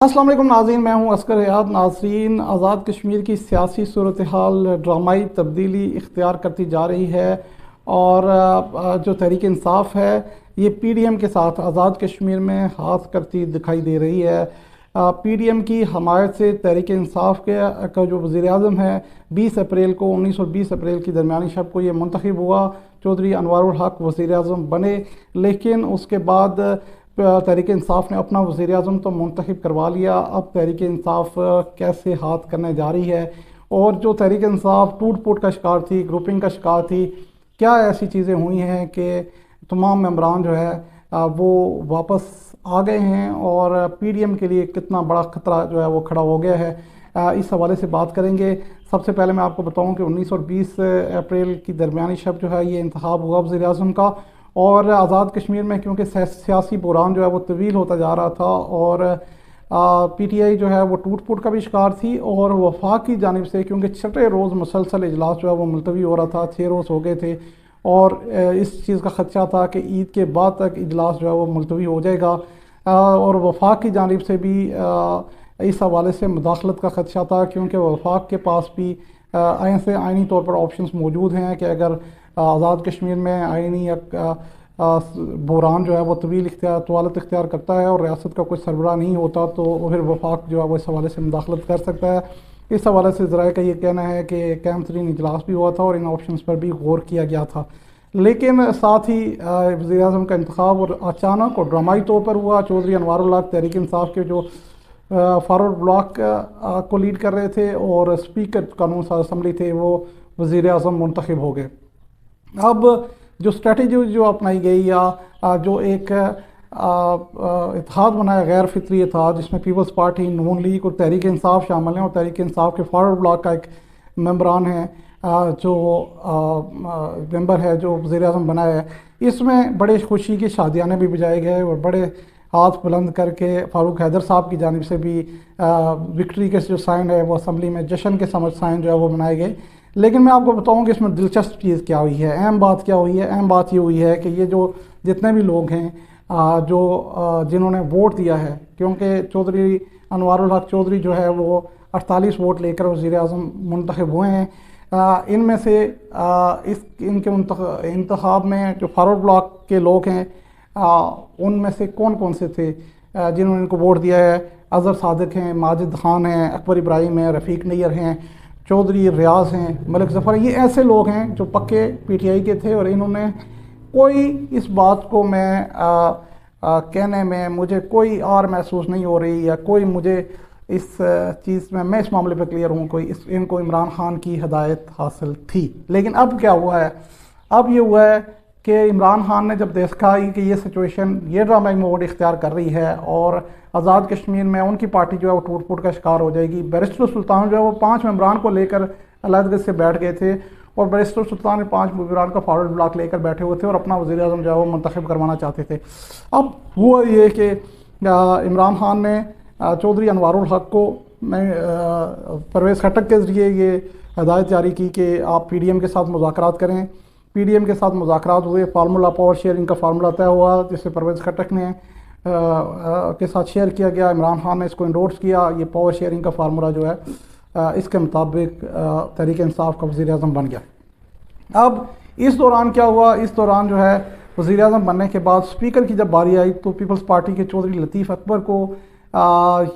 अस्सलाम वालेकुम नाज़रीन, मैं हूं अस्कर हयात। नाज़रीन, आज़ाद कश्मीर की सियासी सूरत हाल ड्रामाई तब्दीली इख्तियार करती जा रही है और जो तहरीक इंसाफ है ये पीडीएम के साथ आज़ाद कश्मीर में हाथ करती दिखाई दे रही है। पीडीएम की हमायत से तहरीक इंसाफ के का जो वज़ीर आज़म है 20 अप्रैल को 19 और 20 अप्रैल की दरमियानी शब को ये मुंतखब हुआ। चौधरी अनवारुल हक वज़ीर आज़म बने, लेकिन उसके बाद तहरीक इंसाफ ने अपना वज़ीर आज़म तो मुंतखब करवा लिया। अब तहरीक इंसाफ कैसे हाथ करने जा रही है, और जो तहरीक इंसाफ टूट फूट का शिकार थी, ग्रुपिंग का शिकार थी, क्या ऐसी चीज़ें हुई हैं कि तमाम मेंबरान जो है वो वापस आ गए हैं और पीडीएम के लिए कितना बड़ा ख़तरा जो है वो खड़ा हो गया है, इस हवाले से बात करेंगे। सबसे पहले मैं आपको बताऊं कि 19 और 20 अप्रैल की दरमियानी शब जो है ये इंतखाब हुआ वज़ीर आज़म का, और आज़ाद कश्मीर में क्योंकि सियासी बुरान जो है वो तवील होता जा रहा था और पीटीआई जो है वो टूट फूट का भी शिकार थी, और वफाक की जानिब से क्योंकि छठे रोज़ मुसलसल इजलास जो है वो मुलतवी हो रहा था, 6 रोज़ हो गए थे, और इस चीज़ का ख़दशा था कि ईद के बाद तक इजलास जो है वो मुलतवी हो जाएगा, और वफाक की जानिब से भी इस हवाले से मुदाखलत का ख़दशा था, क्योंकि वफाक के पास भी आइनी तौर पर ऑप्शंस मौजूद हैं कि अगर आज़ाद कश्मीर में आइनी या बहरान जो है वो तवालत इख्तियार करता है और रियासत का कोई सरबराह नहीं होता तो फिर वफाक जो है वो इस हवाले से मुदाखलत कर सकता है। इस हवाले से ज़राए का ये कहना है कि कैम तरीन इजलास भी हुआ था और इन ऑप्शंस पर भी गौर किया गया था, लेकिन साथ ही वज़ीर आज़म का इंतखाब और अचानक और ड्रामाई तौर पर हुआ। चौधरी अनवारुल हक तहरीक इंसाफ के जो फॉरवर्ड ब्लॉक को लीड कर रहे थे और स्पीकर कानून साज असम्बली थे वो वज़ीर आज़म मुंतखब हो गए। अब जो स्ट्रेटजी जो अपनाई गई या जो एक इत्तेहाद बनाया गैर फितरी इत्तेहाद जिसमें पीपल्स पार्टी, नून लीग और तहरीक इंसाफ शामिल हैं, और तहरीक इंसाफ के फॉरवर्ड ब्लॉक का एक मेंबरान है जो मेंबर है जो वज़ीर आज़म बनाया है, इसमें बड़े खुशी के शादियाने भी बजाए गए और बड़े हाथ बुलंद करके फारूक हैदर साहब की जानिब से भी विक्ट्री के जो साइन है वो असम्बली में जश्न के समझ साइन जो है वो बनाए गए। लेकिन मैं आपको बताऊं कि इसमें दिलचस्प चीज़ क्या हुई है, अहम बात क्या हुई है। अहम बात ये हुई है कि ये जो जितने भी लोग हैं जो जिन्होंने वोट दिया है, क्योंकि चौधरी अनवारुल हक चौधरी जो है वो 48 वोट लेकर वज़ीर आज़म मुंतखब हुए हैं, इनमें से इनके इंतखाब में जो फॉरवर्ड ब्लॉक के लोग हैं उनमें से कौन कौन से थे जिन्होंने इनको वोट दिया है। अज़हर सादिक हैं, माजिद खान हैं, अकबर इब्राहिम हैं, रफ़ीक नैयर हैं, चौधरी रियाज हैं, मलिक ज़फ़र, ये ऐसे लोग हैं जो पक्के पीटीआई के थे, और इन्होंने कोई इस बात को मैं कहने में मुझे कोई आर महसूस नहीं हो रही या कोई मुझे इस चीज़ में मैं इस मामले पर क्लियर हूँ, इनको इमरान खान की हिदायत हासिल थी। लेकिन अब क्या हुआ है, अब ये हुआ है कि इमरान खान ने जब देखा कि ये सिचुएशन ये ड्रामाई मोड इख्तियार कर रही है और आज़ाद कश्मीर में उनकी पार्टी जो है वो टूट फूट का शिकार हो जाएगी। बैरिस्टर सुल्तान जो है वो 5 मेंबरान को लेकर अलहदगी से बैठ गए थे, और बैरिस्टर सुल्तान 5 मेंबरान का फॉरवर्ड ब्लॉक लेकर बैठे हुए थे और अपना वज़ीर आज़म जो है वो मुंतखब करवाना चाहते थे। अब हुआ ये कि इमरान खान ने चौधरी अनवारुल हक को परवेज़ खट्टक के ज़रिए ये हदायत जारी की कि आप पीडीएम के साथ मुज़ाकरात करें। पीडीएम के साथ मुज़ाकरात हुए, फार्मूला पावर शेयरिंग का फार्मूला तय हुआ जिसे परवेज़ खट्टक ने के साथ शेयर किया गया। इमरान खान ने इसको इंडोर्स किया। ये पावर शेयरिंग का फार्मूला जो है इसके मुताबिक तहरीक इंसाफ का वज़ीर आज़म बन गया। अब इस दौरान क्या हुआ, इस दौरान जो है वज़ीर आज़म बनने के बाद स्पीकर की जब बारी आई तो पीपल्स पार्टी के चौधरी लतीफ़ अकबर को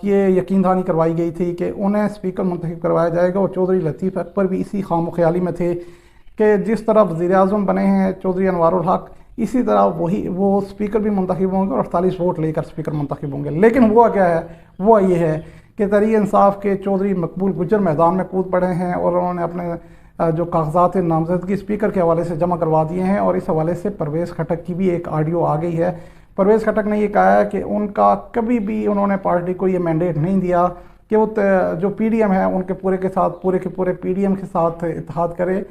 ये यकीन दहानी करवाई गई थी कि उन्हें स्पीकर मुंतखब करवाया जाएगा, और चौधरी लतीफ़ अकबर भी इसी खाम ख्याली में थे कि जिस तरह वज़ीर आज़म बने हैं चौधरी अनवारुल हक, इसी तरह वो स्पीकर भी मुंतखब होंगे और 48 वोट लेकर स्पीकर मुंतखब होंगे। लेकिन हुआ क्या है, वो ये है कि तहरीक इंसाफ के चौधरी मकबूल गुज्जर मैदान में कूद पड़े हैं और उन्होंने अपने जो कागजात नामजदगी स्पीकर के हवाले से जमा करवा दिए हैं, और इस हवाले से परवेज़ खट्टक की भी एक ऑडियो आ गई है। परवेज़ खट्टक ने ये कहा है कि उनका कभी भी उन्होंने पार्टी को ये मैंडेट नहीं दिया कि वो जो पीडीएम है उनके पूरे के साथ पूरे के पूरे पीडीएम के साथ इत्तेहाद करे।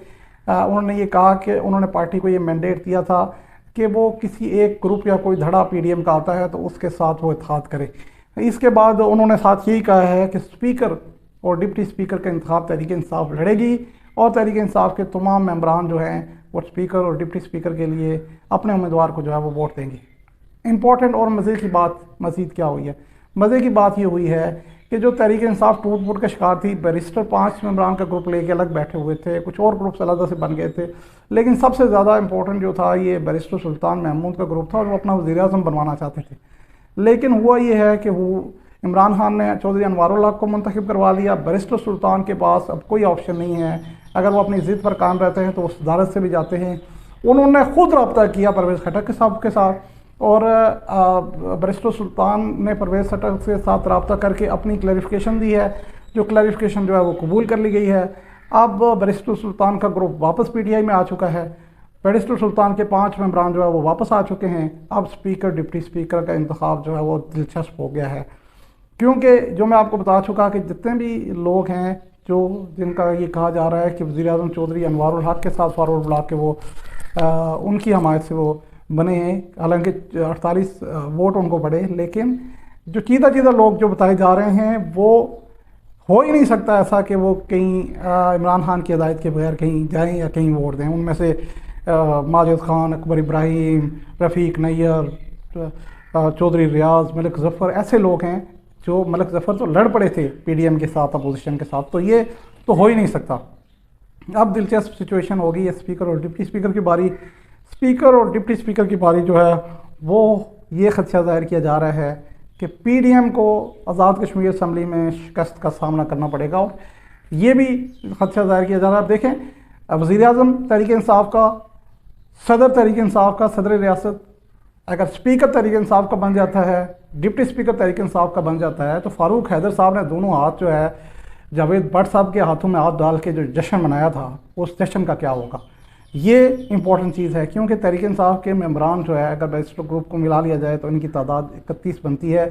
उन्होंने ये कहा कि उन्होंने पार्टी को ये मैंडेट दिया था कि वो किसी एक ग्रुप या कोई धड़ा पीडीएम का आता है तो उसके साथ वो इत्तेहाद करे। इसके बाद उन्होंने साथ यही कहा है कि स्पीकर और डिप्टी स्पीकर का इंतखाब तहरीक इंसाफ लड़ेगी, और तहरीक इंसाफ के तमाम मेंबरान जो हैं वो स्पीकर और डिप्टी स्पीकर के लिए अपने उम्मीदवार को जो है वो वोट देंगे। इम्पॉर्टेंट और मज़े की बात मज़ीद क्या हुई है, مزے کی بات یہ ہوئی ہے کہ جو تحریک انصاف ٹوٹ پھوٹ کا شکار تھی، بیرسٹر 5 ممبران کا گروپ لے کے الگ بیٹھے ہوئے تھے، کچھ اور گروپس علیحدہ سے بن گئے تھے، لیکن سب سے زیادہ امپورٹنٹ جو تھا یہ بیرسٹر سلطان محمود کا گروپ تھا، اور وہ اپنا وزیر اعظم بنوانا چاہتے تھے۔ لیکن ہوا یہ ہے کہ وہ عمران خان نے چودھری انوار الحق کو منتخب کروا لیا۔ بیرسٹر سلطان کے پاس اب کوئی آپشن نہیں ہے، اگر وہ اپنی ضد پر قائم رہتے ہیں تو وہ صدارت سے بھی جاتے ہیں۔ انہوں نے خود رابطہ کیا پرویز خٹک کے صاحب کے ساتھ، اور بیرسٹر سلطان نے پرویز خٹک کے ساتھ رابطہ کر کے اپنی کلیریفیکیشن دی ہے، جو کلیریفیکیشن جو ہے وہ قبول کر لی گئی ہے۔ اب بیرسٹر سلطان کا گروپ واپس پی ٹی آئی میں آ چکا ہے، بیرسٹر سلطان کے 5 ممبران جو ہے وہ واپس آ چکے ہیں۔ اب اسپیکر ڈپٹی اسپیکر کا انتخاب جو ہے وہ دلچسپ ہو گیا ہے، کیونکہ جو میں آپ کو بتا چکا کہ جتنے بھی لوگ ہیں جن کا یہ کہا جا رہا ہے کہ وزیر اعظم چودھری انوار الحق کے ساتھ فارورڈ بلاک کے وہ ان کی حمایت سے وہ بنے ہیں، حالانکہ 48 ووٹ ان کو پڑے، لیکن جو چیدہ لوگ جو بتائے جا رہے ہیں وہ ہو ہی نہیں سکتا ایسا کہ وہ کہیں عمران خان کی ہدایت کے بغیر کہیں جائیں یا کہیں ووٹ دیں۔ ان میں سے ماجد خان، اکبر ابراہیم، رفیق نیر، چودھری ریاض، ملک ظفر، ایسے لوگ ہیں جو ملک ظفر تو لڑ پڑے تھے پی ڈی ایم کے ساتھ، اپوزیشن کے ساتھ، تو یہ تو ہو ہی نہیں سکتا۔ اب دلچسپ سچویشن ہوگی اسپیکر اور ڈپٹی اسپیکر کی باری۔ اسپیکر اور ڈپٹی اسپیکر کی باری جو ہے وہ یہ خدشہ ظاہر کیا جا رہا ہے کہ پی ڈی ایم کو آزاد کشمیر اسمبلی میں شکست کا سامنا کرنا پڑے گا، اور یہ بھی خدشہ ظاہر کیا جا رہا ہے۔ اب دیکھیں، وزیر اعظم تحریک انصاف کا، صدر تحریک انصاف کا، صدر ریاست اگر اسپیکر تحریک انصاف کا بن جاتا ہے، ڈپٹی اسپیکر تحریک انصاف کا بن جاتا ہے، تو فاروق حیدر صاحب نے دونوں ہاتھ جو ہے جاوید بٹ صاحب کے ہاتھوں میں ہاتھ ڈال کے جو جشن منایا تھا، اس جشن کا کیا ہوگا؟ یہ امپورٹنٹ چیز ہے، کیونکہ تحریک انصاف کے ممبران جو ہے اگر بیرسٹر گروپ کو ملا لیا جائے تو ان کی تعداد 31 بنتی ہے۔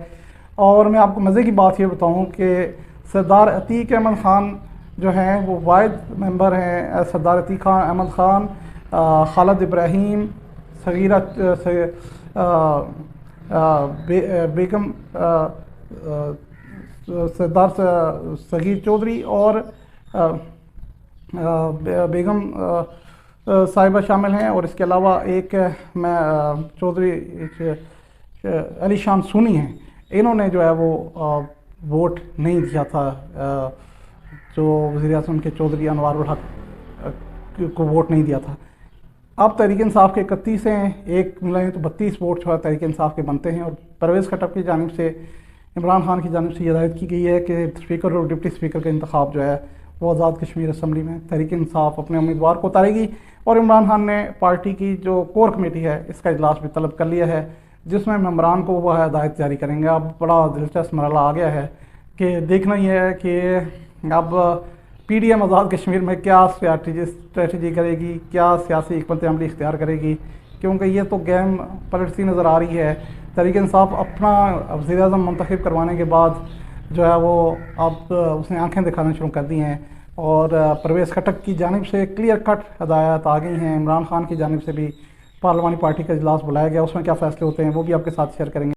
اور میں آپ کو مزے کی بات یہ بتاؤں کہ سردار عتیق احمد خان جو ہیں وہ واحد ممبر ہیں، سردار عتیق احمد خان، خالد ابراہیم، صغیرہ بیگم، سردار صغیر چودھری اور بیگم صاحبہ شامل ہیں، اور اس کے علاوہ ایک میں چودھری علی شان سونی ہیں۔ انہوں نے جو ہے وہ ووٹ نہیں دیا تھا، جو وزیر اعظم کے چودھری انوار الحق کو ووٹ نہیں دیا تھا۔ اب تحریک انصاف کے 31 ہیں، ایک ملائیں تو 32 ووٹ جو ہے تحریک انصاف کے بنتے ہیں، اور پرویز خٹک کی جانب سے، عمران خان کی جانب سے یہ ہدایت کی گئی ہے کہ اسپیکر اور ڈپٹی اسپیکر کا انتخاب جو ہے وہ آزاد کشمیر اسمبلی میں تحریک انصاف اپنے امیدوار کو اتارے گی۔ اور عمران خان نے پارٹی کی جو کور کمیٹی ہے اس کا اجلاس بھی طلب کر لیا ہے، جس میں ممبران کو وہ ہدایت جاری کریں گے۔ اب بڑا دلچسپ مرحلہ آ گیا ہے کہ دیکھنا یہ ہے کہ اب P D M Azad Kashmir میں کیا اسٹریٹجی کرے گی، کیا سیاسی حکمت عملی اختیار کرے گی، کیونکہ یہ تو گیم پلٹتی نظر آ رہی ہے۔ تحریک انصاف اپنا وزیر اعظم منتخب کروانے کے بعد جو ہے وہ اب اس نے آنکھیں دکھانا شروع کر دی ہیں، اور پرویز خٹک کی جانب سے کلیئر کٹ ہدایات آ گئی ہیں۔ عمران خان کی جانب سے بھی پارلیمانی پارٹی کا اجلاس بلایا گیا، اس میں کیا فیصلے ہوتے ہیں وہ بھی آپ کے ساتھ شیئر کریں گے۔